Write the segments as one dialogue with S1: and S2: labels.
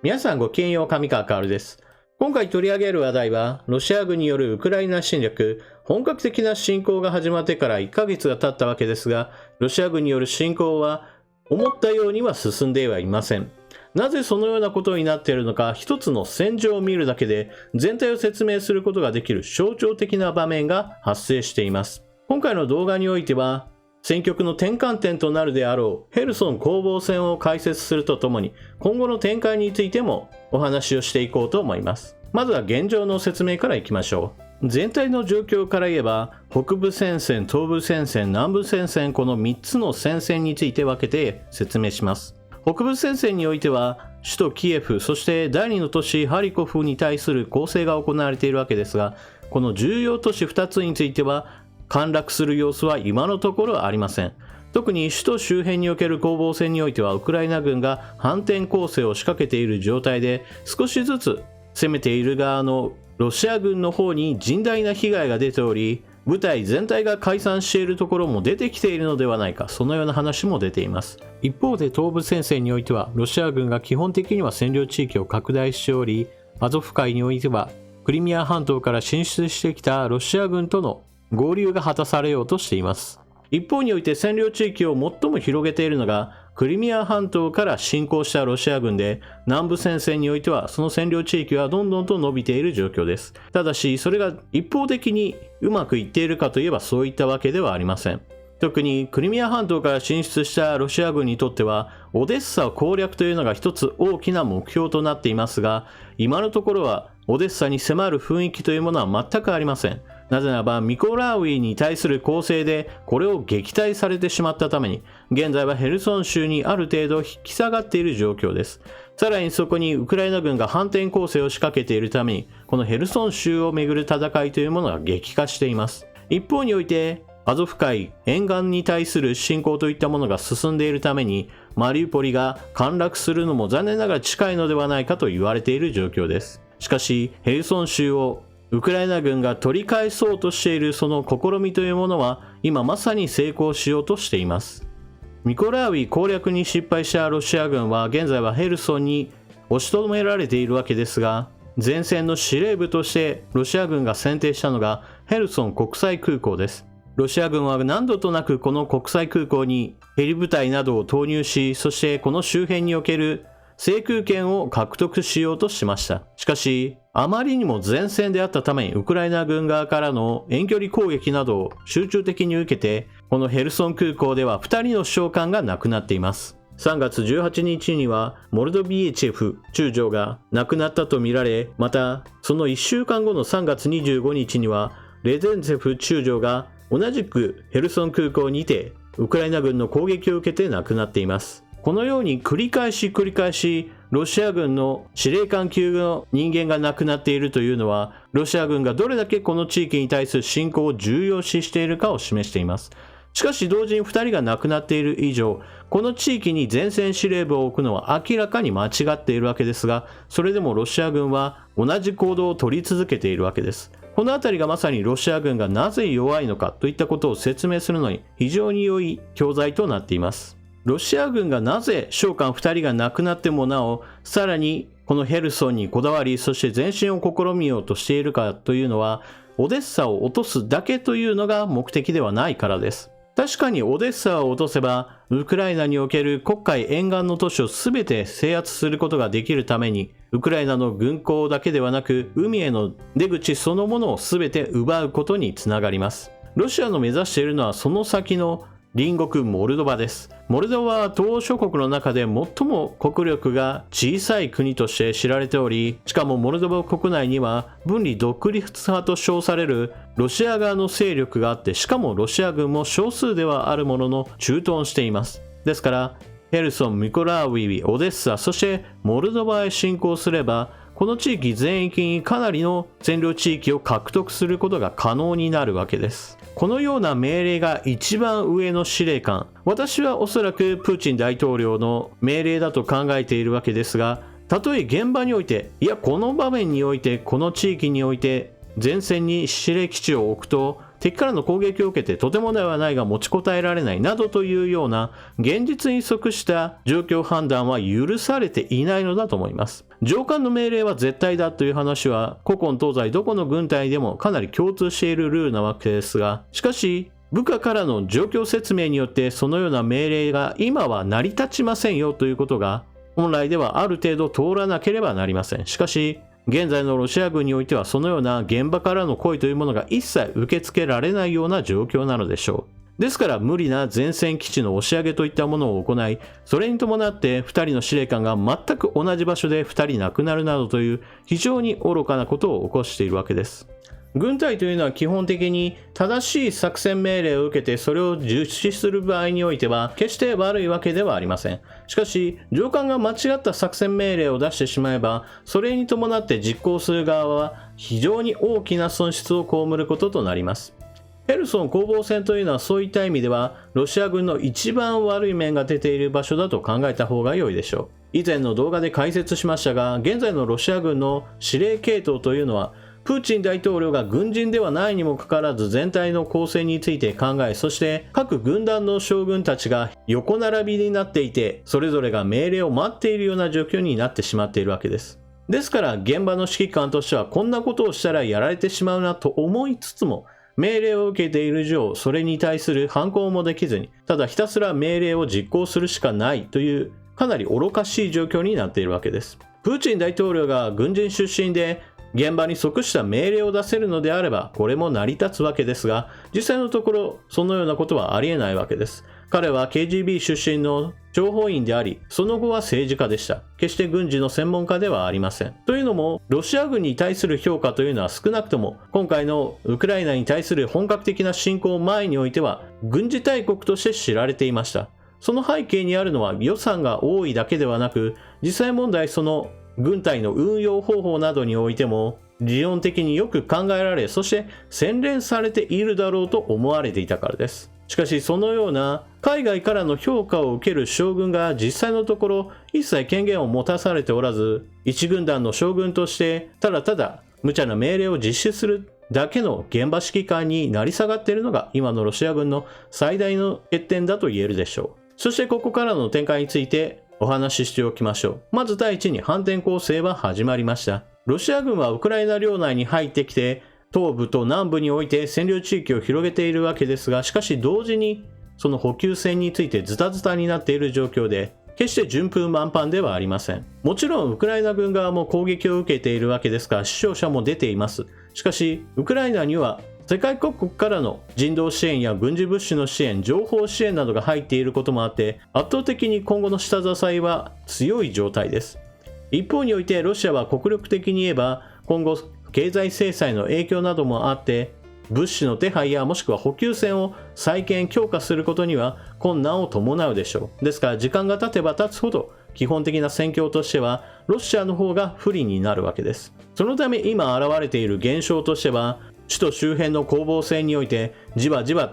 S1: 皆さんごきげんよう、上川薫です。今回取り上げる話題は、ロシア軍によるウクライナ侵略、本格的な侵攻が始まってから1ヶ月が経ったわけですが、ロシア軍による侵攻は思ったようには進んではいません。なぜそのようなことになっているのか、一つの戦場を見るだけで全体を説明することができる象徴的な場面が発生しています。今回の動画においては、戦局の転換点となるであろうヘルソン攻防戦を解説するとともに、今後の展開についてもお話をしていこうと思います。まずは現状の説明からいきましょう。全体の状況から言えば、北部戦線、東部戦線、南部戦線、この3つの戦線について分けて説明します。北部戦線においては、首都キエフ、そして第2の都市ハリコフに対する攻勢が行われているわけですが、この重要都市2つについては、陥落する様子は今のところありません。特に首都周辺における攻防戦においては、ウクライナ軍が反転攻勢を仕掛けている状態で、少しずつ攻めている側のロシア軍の方に甚大な被害が出ており、部隊全体が解散しているところも出てきているのではないか、そのような話も出ています。一方で東部戦線においては、ロシア軍が基本的には占領地域を拡大しており、アゾフ海においてはクリミア半島から進出してきたロシア軍との合流が果たされようとしています。一方において占領地域を最も広げているのがクリミア半島から侵攻したロシア軍で、南部戦線においてはその占領地域はどんどんと伸びている状況です。ただしそれが一方的にうまくいっているかといえばそういったわけではありません。特にクリミア半島から進出したロシア軍にとってはオデッサ攻略というのが一つ大きな目標となっていますが、今のところはオデッサに迫る雰囲気というものは全くありません。なぜならばミコラウイに対する攻勢でこれを撃退されてしまったために、現在はヘルソン州にある程度引き下がっている状況です。さらにそこにウクライナ軍が反転攻勢を仕掛けているために、このヘルソン州をめぐる戦いというものが激化しています。一方においてアゾフ海沿岸に対する侵攻といったものが進んでいるために、マリウポリが陥落するのも残念ながら近いのではないかと言われている状況です。しかしヘルソン州をウクライナ軍が取り返そうとしているその試みというものは今まさに成功しようとしています。ミコラウイ攻略に失敗したロシア軍は現在はヘルソンに押し止められているわけですが、前線の司令部としてロシア軍が選定したのがヘルソン国際空港です。ロシア軍は何度となくこの国際空港にヘリ部隊などを投入し、そしてこの周辺における制空権を獲得しようとしました。しかしあまりにも前線であったために、ウクライナ軍側からの遠距離攻撃などを集中的に受けて、このヘルソン空港では2人の将官が亡くなっています。3月18日にはモルドビエチェフ中将が亡くなったとみられ、またその1週間後の3月25日にはレゼンツェフ中将が同じくヘルソン空港にてウクライナ軍の攻撃を受けて亡くなっています。このように繰り返しロシア軍の司令官級の人間が亡くなっているというのは、ロシア軍がどれだけこの地域に対する侵攻を重要視しているかを示しています。しかし同時に2人が亡くなっている以上、この地域に前線司令部を置くのは明らかに間違っているわけですが、それでもロシア軍は同じ行動を取り続けているわけです。このあたりがまさにロシア軍がなぜ弱いのかといったことを説明するのに非常に良い教材となっています。ロシア軍がなぜ将官2人が亡くなってもなお、さらにこのヘルソンにこだわり、そして前進を試みようとしているかというのは、オデッサを落とすだけというのが目的ではないからです。確かにオデッサを落とせば、ウクライナにおける黒海沿岸の都市を全て制圧することができるために、ウクライナの軍港だけではなく、海への出口そのものを全て奪うことにつながります。ロシアの目指しているのはその先の隣国モルドバです。モルドバは東欧諸国の中で最も国力が小さい国として知られており、しかもモルドバ国内には分離独立派と称されるロシア側の勢力があって、しかもロシア軍も少数ではあるものの駐屯しています。ですからヘルソン、ミコラウイ、オデッサ、そしてモルドバへ侵攻すれば、この地域全域にかなりの占領地域を獲得することが可能になるわけです。このような命令が一番上の司令官、私はおそらくプーチン大統領の命令だと考えているわけですが、たとえ現場において、いやこの場面において、この地域において前線に司令基地を置くと敵からの攻撃を受けてとてもではないが持ちこたえられないなどというような現実に即した状況判断は許されていないのだと思います。上官の命令は絶対だという話は古今東西どこの軍隊でもかなり共通しているルールなわけですが、しかし部下からの状況説明によってそのような命令が今は成り立ちませんよということが本来ではある程度通らなければなりません。しかし現在のロシア軍においてはそのような現場からの声というものが一切受け付けられないような状況なのでしょう。ですから無理な前線基地の押し上げといったものを行い、それに伴って2人の司令官が全く同じ場所で2人亡くなるなどという非常に愚かなことを起こしているわけです。軍隊というのは基本的に正しい作戦命令を受けてそれを実施する場合においては決して悪いわけではありません。しかし上官が間違った作戦命令を出してしまえばそれに伴って実行する側は非常に大きな損失を被ることとなります。ヘルソン攻防戦というのはそういった意味ではロシア軍の一番悪い面が出ている場所だと考えた方が良いでしょう。以前の動画で解説しましたが、現在のロシア軍の司令系統というのはプーチン大統領が軍人ではないにもかかわらず全体の構成について考え、そして各軍団の将軍たちが横並びになっていてそれぞれが命令を待っているような状況になってしまっているわけです。ですから現場の指揮官としてはこんなことをしたらやられてしまうなと思いつつも命令を受けている以上それに対する反抗もできずにただひたすら命令を実行するしかないというかなり愚かしい状況になっているわけです。プーチン大統領が軍人出身で現場に即した命令を出せるのであればこれも成り立つわけですが、実際のところそのようなことはありえないわけです。彼は KGB 出身の諜報員でありその後は政治家でした。決して軍事の専門家ではありません。というのもロシア軍に対する評価というのは少なくとも今回のウクライナに対する本格的な侵攻前においては軍事大国として知られていました。その背景にあるのは予算が多いだけではなく、実際問題その軍隊の運用方法などにおいても理論的によく考えられ、そして洗練されているだろうと思われていたからです。しかしそのような海外からの評価を受ける将軍が実際のところ一切権限を持たされておらず、一軍団の将軍としてただただ無茶な命令を実施するだけの現場指揮官になり下がっているのが今のロシア軍の最大の欠点だと言えるでしょう。そしてここからの展開についてお話ししておきましょう。まず第一に反転攻勢は始まりました。ロシア軍はウクライナ領内に入ってきて東部と南部において占領地域を広げているわけですが、しかし同時にその補給線についてズタズタになっている状況で決して順風満帆ではありません。もちろんウクライナ軍側も攻撃を受けているわけですが死傷者も出ています。しかしウクライナには世界各国からの人道支援や軍事物資の支援、情報支援などが入っていることもあって圧倒的に今後の下支えは強い状態です。一方においてロシアは国力的に言えば今後経済制裁の影響などもあって物資の手配やもしくは補給線を再建強化することには困難を伴うでしょう。ですから時間が経てば経つほど基本的な戦況としてはロシアの方が不利になるわけです。そのため今現れている現象としては首都周辺の攻防戦においてじわじわ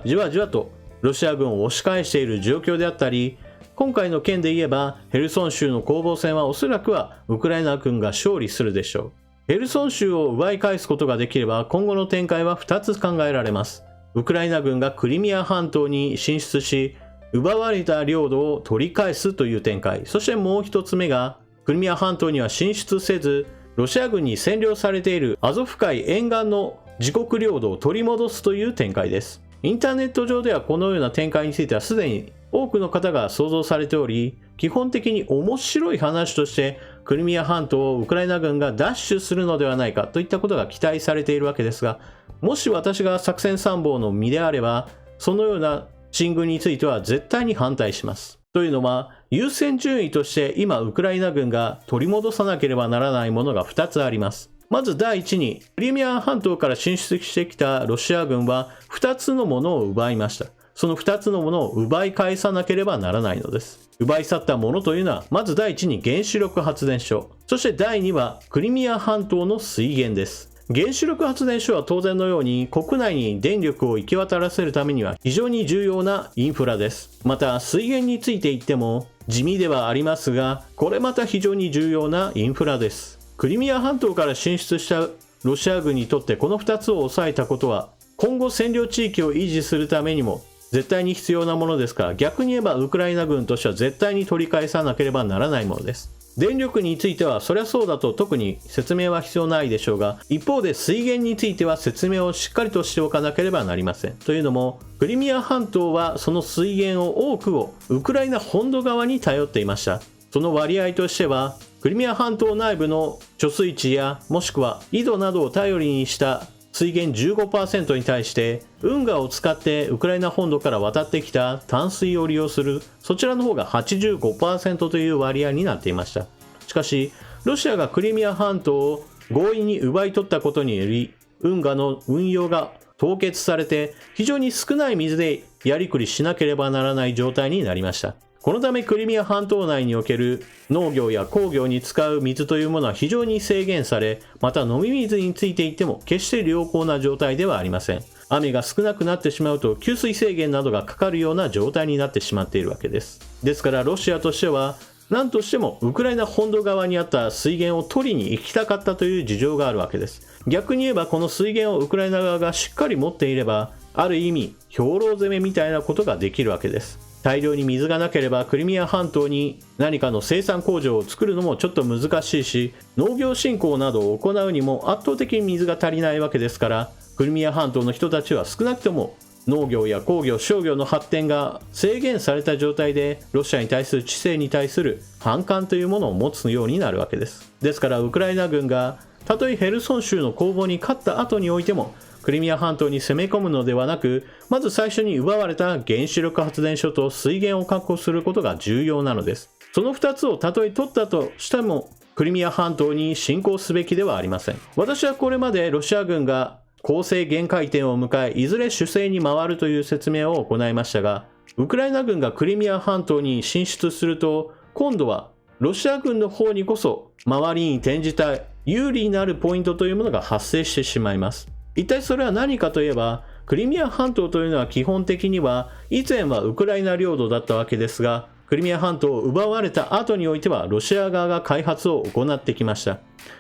S1: とロシア軍を押し返している状況であったり、今回の件で言えばヘルソン州の攻防戦はおそらくはウクライナ軍が勝利するでしょう。ヘルソン州を奪い返すことができれば今後の展開は2つ考えられます。ウクライナ軍がクリミア半島に進出し奪われた領土を取り返すという展開。そしてもう一つ目がクリミア半島には進出せずロシア軍に占領されているアゾフ海沿岸の自国領土を取り戻すという展開です。インターネット上ではこのような展開についてはすでに多くの方が想像されており、基本的に面白い話としてクリミア半島をウクライナ軍が奪取するのではないかといったことが期待されているわけですが、もし私が作戦参謀の身であればそのような進軍については絶対に反対します。というのは優先順位として今ウクライナ軍が取り戻さなければならないものが2つあります。まず第一にクリミア半島から進出してきたロシア軍は2つのものを奪いました。その2つのものを奪い返さなければならないのです。奪い去ったものというのはまず第一に原子力発電所、そして第2はクリミア半島の水源です。原子力発電所は当然のように国内に電力を行き渡らせるためには非常に重要なインフラです。また水源について言っても地味ではありますが、これまた非常に重要なインフラです。クリミア半島から進出したロシア軍にとってこの2つを抑えたことは今後占領地域を維持するためにも絶対に必要なものですから、逆に言えばウクライナ軍としては絶対に取り返さなければならないものです。電力についてはそりゃそうだと特に説明は必要ないでしょうが、一方で水源については説明をしっかりとしておかなければなりません。というのも、クリミア半島はその水源を多くをウクライナ本土側に頼っていました。その割合としては、クリミア半島内部の貯水池やもしくは井戸などを頼りにした水源 15% に対して運河を使ってウクライナ本土から渡ってきた淡水を利用するそちらの方が 85% という割合になっていました。しかしロシアがクリミア半島を強引に奪い取ったことにより運河の運用が凍結されて非常に少ない水でやりくりしなければならない状態になりました。このためクリミア半島内における農業や工業に使う水というものは非常に制限され、また飲み水についていっても決して良好な状態ではありません。雨が少なくなってしまうと給水制限などがかかるような状態になってしまっているわけです。ですからロシアとしては何としてもウクライナ本土側にあった水源を取りに行きたかったという事情があるわけです。逆に言えばこの水源をウクライナ側がしっかり持っていれば、ある意味兵糧攻めみたいなことができるわけです。大量に水がなければクリミア半島に何かの生産工場を作るのもちょっと難しいし、農業振興などを行うにも圧倒的に水が足りないわけですから、クリミア半島の人たちは少なくとも農業や工業商業の発展が制限された状態でロシアに対する知性に対する反感というものを持つようになるわけです。ですからウクライナ軍がたとえヘルソン州の攻防に勝った後においてもクリミア半島に攻め込むのではなく、まず最初に奪われた原子力発電所と水源を確保することが重要なのです。その2つをたとえ取ったとしてもクリミア半島に侵攻すべきではありません。私はこれまでロシア軍が攻勢限界点を迎えいずれ守勢に回るという説明を行いましたが、ウクライナ軍がクリミア半島に進出すると今度はロシア軍の方にこそ周りに転じた有利になるポイントというものが発生してしまいます。一体それは何かといえば、クリミア半島というのは基本的には以前はウクライナ領土だったわけですが、クリミア半島を奪われた後においてはロシア側が開発を行ってきました。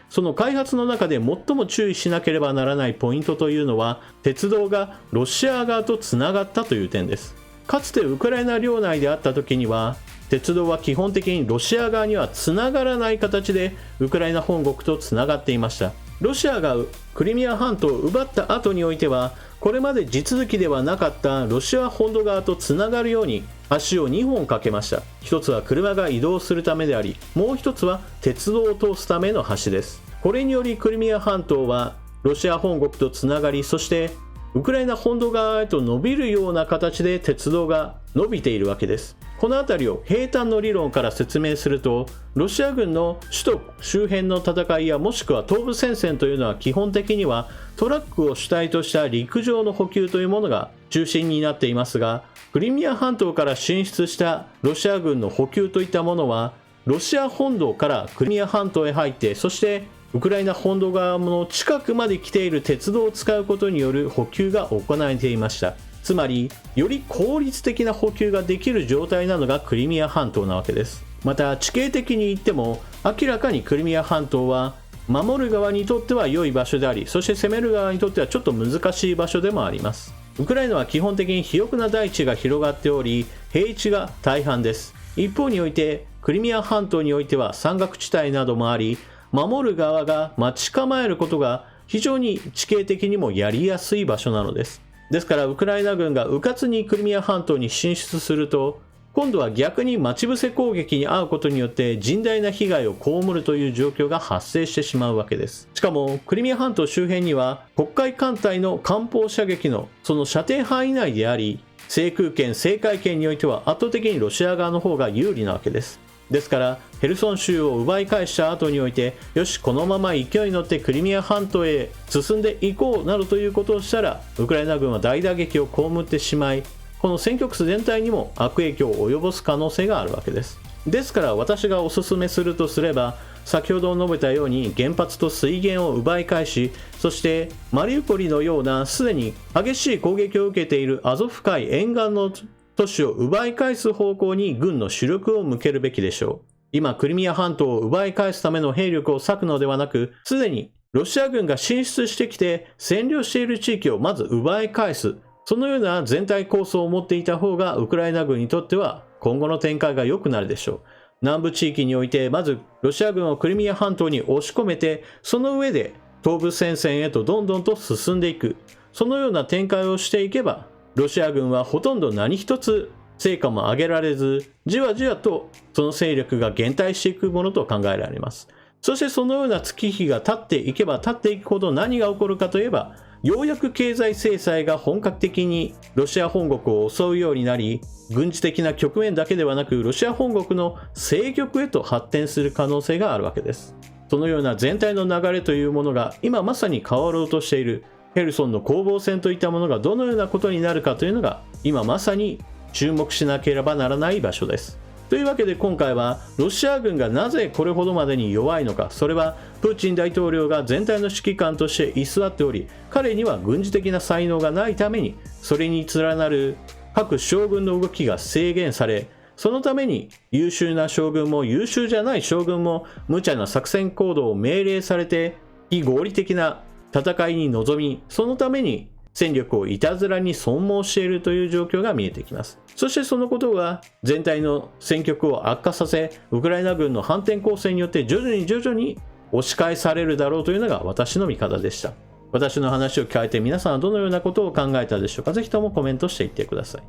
S1: その開発の中で最も注意しなければならないポイントというのは、鉄道がロシア側とつながったという点です。かつてウクライナ領内であった時には鉄道は基本的にロシア側にはつながらない形でウクライナ本国とつながっていました。ロシアがクリミア半島を奪った後においては、これまで地続きではなかったロシア本土側とつながるように橋を2本かけました。一つは車が移動するためであり、もう一つは鉄道を通すための橋です。これによりクリミア半島はロシア本国とつながり、そしてウクライナ本土側へと伸びるような形で鉄道が伸びているわけです。この辺りを平坦の理論から説明すると、ロシア軍の首都周辺の戦いやもしくは東部戦線というのは基本的にはトラックを主体とした陸上の補給というものが中心になっていますが、クリミア半島から進出したロシア軍の補給といったものはロシア本土からクリミア半島へ入って、そしてウクライナ本土側の近くまで来ている鉄道を使うことによる補給が行われていました。つまりより効率的な補給ができる状態なのがクリミア半島なわけです。また地形的に言っても明らかにクリミア半島は守る側にとっては良い場所であり、そして攻める側にとってはちょっと難しい場所でもあります。ウクライナは基本的に肥沃な大地が広がっており、平地が大半です。一方においてクリミア半島においては山岳地帯などもあり、守る側が待ち構えることが非常に地形的にもやりやすい場所なのです。ですからウクライナ軍が迂闊にクリミア半島に進出すると、今度は逆に待ち伏せ攻撃に遭うことによって甚大な被害を被るという状況が発生してしまうわけです。しかもクリミア半島周辺には黒海艦隊の艦砲射撃のその射程範囲内であり、制空権制海権においては圧倒的にロシア側の方が有利なわけです。ですからヘルソン州を奪い返した後において、よしこのまま勢いに乗ってクリミア半島へ進んでいこうなどということをしたら、ウクライナ軍は大打撃を被ってしまい、この戦局全体にも悪影響を及ぼす可能性があるわけです。ですから私がお勧めするとすれば、先ほど述べたように原発と水源を奪い返し、そしてマリウポリのようなすでに激しい攻撃を受けているアゾフ海沿岸の都市を奪い返す方向に軍の主力を向けるべきでしょう。今クリミア半島を奪い返すための兵力を割くのではなく、すでにロシア軍が進出してきて占領している地域をまず奪い返す。そのような全体構想を持っていた方がウクライナ軍にとっては今後の展開が良くなるでしょう。南部地域においてまずロシア軍をクリミア半島に押し込めて、その上で東部戦線へとどんどんと進んでいく。そのような展開をしていけば、ロシア軍はほとんど何一つ成果も上げられず、じわじわとその勢力が減退していくものと考えられます。そしてそのような月日が経っていけば経っていくほど何が起こるかといえば、ようやく経済制裁が本格的にロシア本国を襲うようになり、軍事的な局面だけではなくロシア本国の政局へと発展する可能性があるわけです。そのような全体の流れというものが今まさに変わろうとしている。ヘルソンの攻防戦といったものがどのようなことになるかというのが今まさに注目しなければならない場所です。というわけで今回はロシア軍がなぜこれほどまでに弱いのか、それはプーチン大統領が全体の指揮官として居座っており、彼には軍事的な才能がないためにそれに連なる各将軍の動きが制限され、そのために優秀な将軍も優秀じゃない将軍も無茶な作戦行動を命令されて非合理的な戦いに臨み、そのために戦力をいたずらに損耗しているという状況が見えてきます。そしてそのことが全体の戦局を悪化させ、ウクライナ軍の反転攻勢によって徐々に押し返されるだろうというのが私の見方でした。私の話を聞かれて皆さんはどのようなことを考えたでしょうか。ぜひともコメントしていってください。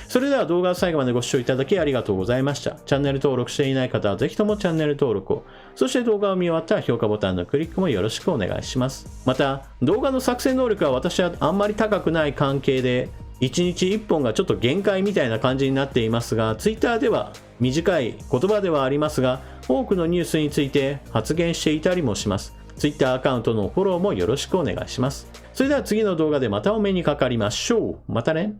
S1: それでは動画を最後までご視聴いただきありがとうございました。チャンネル登録していない方はぜひともチャンネル登録を。そして動画を見終わったら評価ボタンのクリックもよろしくお願いします。また、動画の作成能力は私はあんまり高くない関係で、1日1本がちょっと限界みたいな感じになっていますが、Twitter では短い言葉ではありますが、多くのニュースについて発言していたりもします。Twitter アカウントのフォローもよろしくお願いします。それでは次の動画でまたお目にかかりましょう。またね。